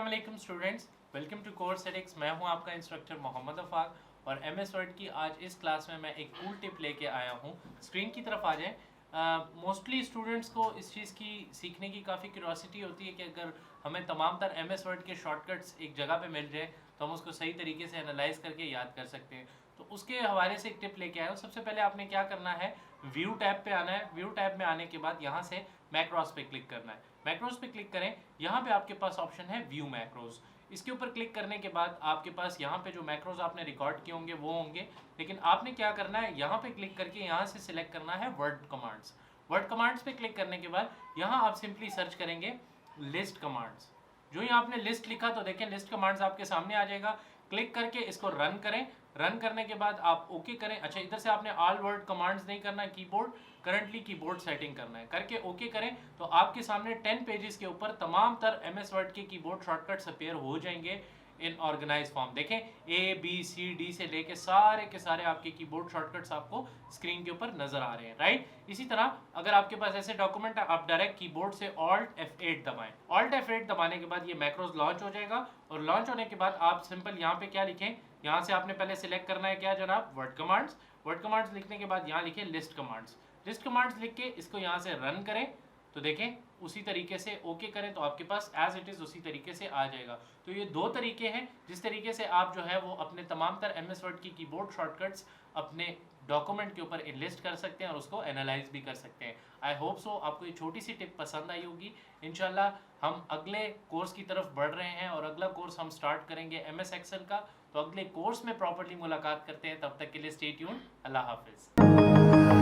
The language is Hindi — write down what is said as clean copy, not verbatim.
अस्सलाम वालेकुम students, welcome to course edix. मैं हूं आपका इंस्ट्रक्टर मोहम्मद अफाक और एमएस वर्ड की आज इस क्लास में मैं एक कूल टिप लेके आया हूं। स्क्रीन की तरफ आ जाएं। मोस्टली स्टूडेंट्स को इस चीज़ की सीखने की काफ़ी क्यूरियोसिटी होती है कि अगर हमें तमाम तर एमएस वर्ड के शॉर्टकट्स एक जगह पे मिल जाए तो हम उसको सही तरीके से एनालाइज करके याद कर सकते हैं। तो उसके हवाले से एक टिप लेके आया हूँ। सबसे पहले आपने क्या करना है, व्यू टैब पे आना है। व्यू टैब में आने के बाद यहाँ से मैक्रोस पे क्लिक करना है। मैक्रोस पे क्लिक करें, यहाँ पे आपके पास ऑप्शन है व्यू मैक्रोस। इसके ऊपर क्लिक करने के बाद आपके पास यहाँ पे जो मैक्रोस आपने रिकॉर्ड किए होंगे वो होंगे, लेकिन आपने क्या करना है, यहाँ पे क्लिक करके यहाँ से सिलेक्ट करना है वर्ड कमांड्स। वर्ड कमांड्स पे क्लिक करने के बाद यहाँ आप सिंपली सर्च करेंगे लिस्ट कमांड्स। जो ही आपने लिस्ट लिखा तो देखें लिस्ट कमांड्स आपके सामने आ जाएगा। क्लिक करके इसको रन करें। रन करने के बाद आप ओके करें। अच्छा, इधर से आपने ऑल वर्ड कमांड्स नहीं करना है, कीबोर्ड करंटली कीबोर्ड सेटिंग करना है। करके ओके करें तो आपके सामने 10 पेजेस के ऊपर तमाम तर एमएस वर्ड के कीबोर्ड शॉर्टकट्स अपीयर हो जाएंगे इन ऑर्गेनाइज फॉर्म। देखें ए बी सी डी से लेके सारे के सारे आपके कीबोर्ड शॉर्टकट्स आपको स्क्रीन के ऊपर नजर आ रहे हैं, राइट। इसी तरह अगर आपके पास ऐसे डॉक्यूमेंट है, आप डायरेक्ट कीबोर्ड से ऑल्ट F8 दबाएं। ऑल्ट F8 दबाने के बाद ये मैक्रोस लॉन्च हो जाएगा और लॉन्च होने के बाद आप सिंपल यहाँ पे क्या लिखें, यहाँ से आपने पहले सिलेक्ट करना है क्या जनाब, वर्ड कमांड्स। वर्ड कमांड्स लिखने के बाद यहाँ लिखें लिस्ट कमांड्स। लिस्ट कमांड्स लिख के इसको यहाँ से रन करें तो देखें उसी तरीके से ओके करें तो आपके पास एज इट इज़ उसी तरीके से आ जाएगा। तो ये दो तरीके हैं जिस तरीके से आप जो है वो अपने तमाम तर एमएस वर्ड की कीबोर्ड शॉर्टकट्स अपने डॉक्यूमेंट के ऊपर इनलिस्ट कर सकते हैं और उसको एनालाइज भी कर सकते हैं। आई होप सो आपको ये छोटी सी टिप पसंद आई होगी। इंशाल्लाह हम अगले कोर्स की तरफ बढ़ रहे हैं और अगला कोर्स हम स्टार्ट करेंगे एमएस एक्सेल का। तो अगले कोर्स में प्रॉपर्ली मुलाकात करते हैं, तब तक के लिए स्टे ट्यून्ड। अल्लाह हाफिज़।